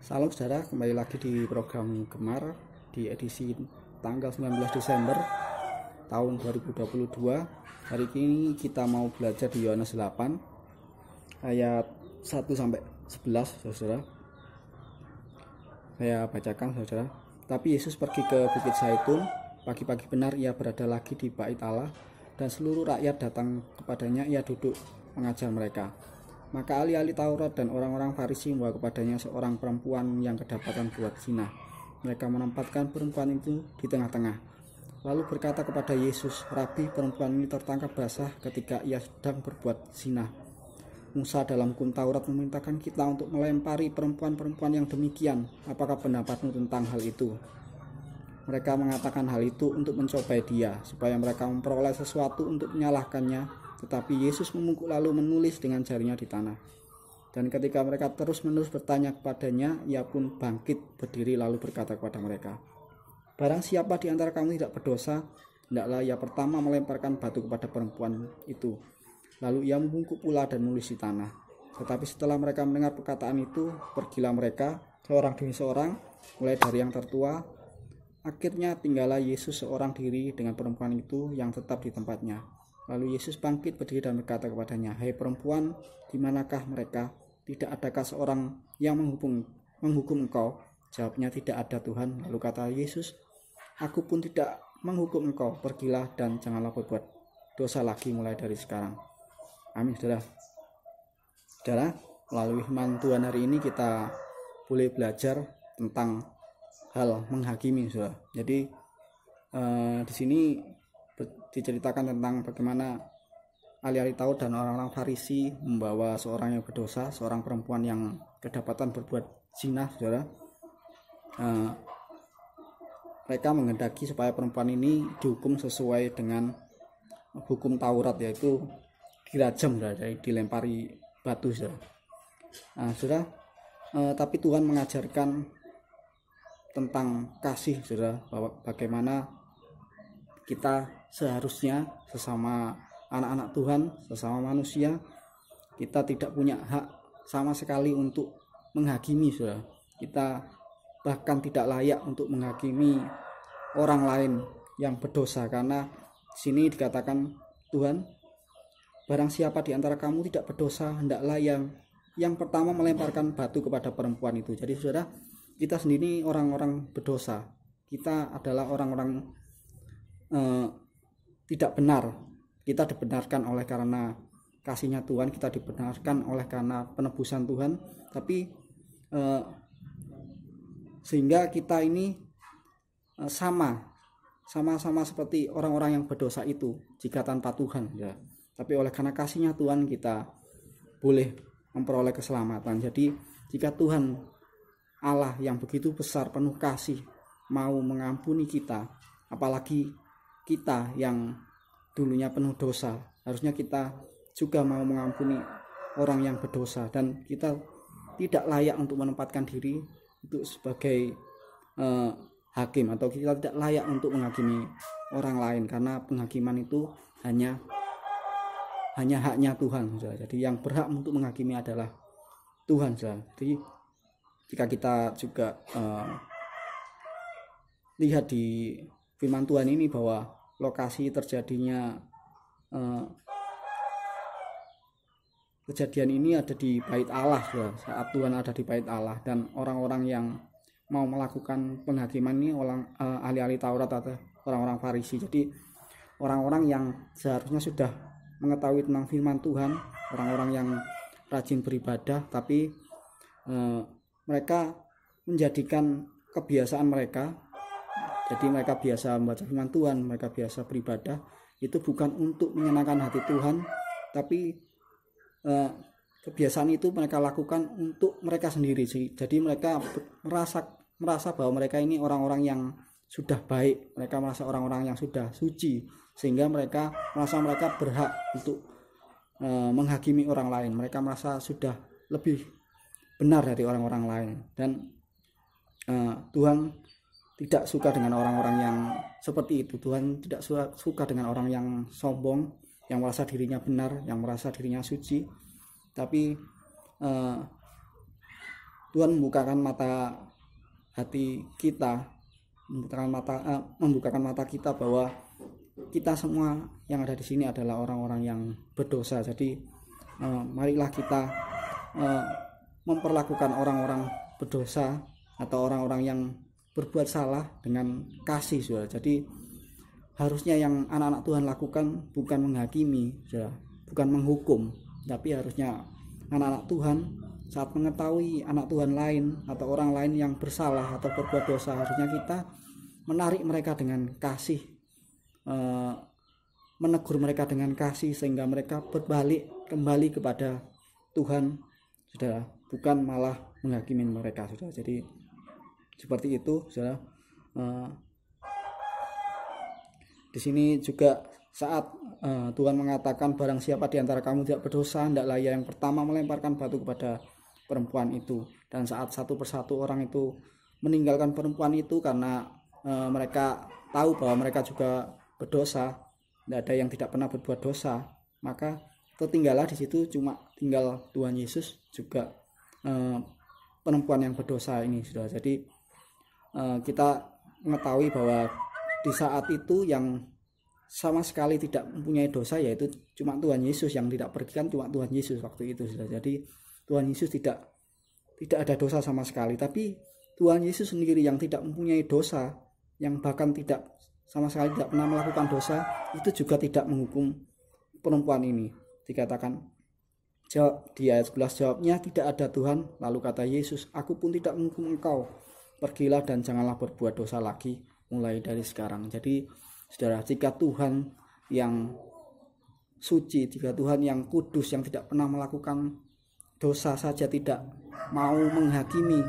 Salam saudara, kembali lagi di program Gemar di edisi tanggal 19 Desember tahun 2022. Hari ini kita mau belajar di Yohanes 8 ayat 1 sampai 11, saudara. Saya bacakan, saudara. Tapi Yesus pergi ke Bukit Zaitun. Pagi-pagi benar ia berada lagi di Bait Allah, dan seluruh rakyat datang kepadanya. Ia duduk mengajar mereka. Maka ahli-ahli Taurat dan orang-orang Farisi membawa kepadanya seorang perempuan yang kedapatan buat zina. Mereka menempatkan perempuan itu di tengah-tengah, lalu berkata kepada Yesus, "Rabi, perempuan ini tertangkap basah ketika ia sedang berbuat zina. Musa dalam hukum Taurat memerintahkan kita untuk melempari perempuan-perempuan yang demikian. Apakah pendapatmu tentang hal itu?" Mereka mengatakan hal itu untuk mencobai dia, supaya mereka memperoleh sesuatu untuk menyalahkannya. Tetapi Yesus memungkuk lalu menulis dengan jarinya di tanah. Dan ketika mereka terus-menerus bertanya kepadanya, ia pun bangkit berdiri lalu berkata kepada mereka, "Barang siapa di antara kamu tidak berdosa, hendaklah ia pertama melemparkan batu kepada perempuan itu." Lalu ia membungkuk pula dan menulis di tanah. Tetapi setelah mereka mendengar perkataan itu, pergilah mereka seorang demi seorang, mulai dari yang tertua. Akhirnya tinggallah Yesus seorang diri dengan perempuan itu yang tetap di tempatnya. Lalu Yesus bangkit berdiri dan berkata kepadanya, "Hai perempuan, di manakah mereka? Tidak adakah seorang yang menghukum engkau?" Jawabnya, "Tidak ada, Tuhan." Lalu kata Yesus, "Aku pun tidak menghukum engkau. Pergilah dan janganlah berbuat dosa lagi mulai dari sekarang." Amin, saudara. Saudara, melalui firman Tuhan hari ini kita boleh belajar tentang hal menghakimi, saudara. Jadi di sini diceritakan tentang bagaimana ahli-ahli Taurat dan orang-orang Farisi membawa seorang yang berdosa, seorang perempuan yang kedapatan berbuat zina, saudara. Mereka menghendaki supaya perempuan ini dihukum sesuai dengan hukum Taurat, yaitu dirajam, saudara, dilempari batu, saudara. Saudara, tapi Tuhan mengajarkan tentang kasih, saudara, bahwa bagaimana kita seharusnya sesama anak-anak Tuhan, sesama manusia, kita tidak punya hak sama sekali untuk menghakimi, saudara. Kita bahkan tidak layak untuk menghakimi orang lain yang berdosa, karena di sini dikatakan Tuhan, "Barang siapa di antara kamu tidak berdosa, hendaklah yang pertama melemparkan batu kepada perempuan itu." Jadi saudara, kita sendiri orang-orang berdosa. Kita adalah orang-orang tidak benar. Kita dibenarkan oleh karena kasihnya Tuhan, kita dibenarkan oleh karena penebusan Tuhan, tapi sehingga kita ini sama-sama seperti orang-orang yang berdosa itu jika tanpa Tuhan, ya. Tapi oleh karena kasihnya Tuhan kita boleh memperoleh keselamatan. Jadi jika Tuhan Allah yang begitu besar, penuh kasih, mau mengampuni kita, apalagi kita yang dulunya penuh dosa, harusnya kita juga mau mengampuni orang yang berdosa, dan kita tidak layak untuk menempatkan diri untuk sebagai hakim, atau kita tidak layak untuk menghakimi orang lain, karena penghakiman itu hanya haknya Tuhan, saudara. Jadi yang berhak untuk menghakimi adalah Tuhan, saudara. Jadi jika kita juga lihat di firman Tuhan ini bahwa lokasi terjadinya kejadian ini ada di Bait Allah, saudara. Saat Tuhan ada di Bait Allah, dan orang-orang yang mau melakukan penghakiman ini ahli-ahli Taurat atau orang-orang Farisi. Jadi orang-orang yang seharusnya sudah mengetahui tentang firman Tuhan, orang-orang yang rajin beribadah, tapi mereka menjadikan kebiasaan mereka, jadi mereka biasa membaca firman Tuhan, mereka biasa beribadah, itu bukan untuk menyenangkan hati Tuhan, tapi kebiasaan itu mereka lakukan untuk mereka sendiri. Jadi mereka merasa bahwa mereka ini orang-orang yang sudah baik, mereka merasa orang-orang yang sudah suci, sehingga mereka merasa mereka berhak untuk menghakimi orang lain. Mereka merasa sudah lebih benar dari orang-orang lain, dan Tuhan tidak suka dengan orang-orang yang seperti itu. Tuhan tidak suka dengan orang yang sombong, yang merasa dirinya benar, yang merasa dirinya suci. Tapi Tuhan membukakan mata hati kita, membukakan mata kita bahwa kita semua yang ada di sini adalah orang-orang yang berdosa. Jadi marilah kita memperlakukan orang-orang berdosa atau orang-orang yang berbuat salah dengan kasih, saudara. Jadi harusnya yang anak-anak Tuhan lakukan bukan menghakimi, saudara, bukan menghukum, tapi harusnya anak-anak Tuhan saat mengetahui anak Tuhan lain atau orang lain yang bersalah atau berbuat dosa, harusnya kita menarik mereka dengan kasih, menegur mereka dengan kasih sehingga mereka berbalik kembali kepada Tuhan, saudara, bukan malah menghakimi mereka, saudara. Jadi seperti itu, saudara. Di sini juga saat Tuhan mengatakan barang siapa di antara kamu tidak berdosa, hendaklah ia yang pertama melemparkan batu kepada perempuan itu. Dan saat satu persatu orang itu meninggalkan perempuan itu karena mereka tahu bahwa mereka juga berdosa, tidak ada yang tidak pernah berbuat dosa, maka tertinggallah di situ cuma tinggal Tuhan Yesus juga perempuan yang berdosa ini, saudara. Jadi kita mengetahui bahwa di saat itu yang sama sekali tidak mempunyai dosa yaitu cuma Tuhan Yesus, yang tidak pergi kan cuma Tuhan Yesus waktu itu, saudara. Jadi Tuhan Yesus tidak ada dosa sama sekali, tapi Tuhan Yesus sendiri yang tidak mempunyai dosa, yang bahkan tidak sama sekali tidak pernah melakukan dosa, itu juga tidak menghukum perempuan ini. Dikatakan di ayat 11, jawabnya, tidak ada Tuhan. Lalu kata Yesus, aku pun tidak menghukum engkau, pergilah dan janganlah berbuat dosa lagi mulai dari sekarang. Jadi saudara, jika Tuhan yang suci, jika Tuhan yang kudus, yang tidak pernah melakukan dosa saja tidak mau menghakimi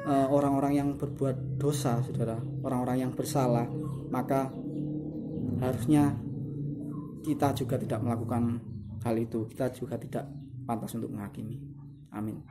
orang-orang yang berbuat dosa, saudara, orang-orang yang bersalah, maka harusnya kita juga tidak melakukan hal itu. Kita juga tidak pantas untuk menghakimi. Amin.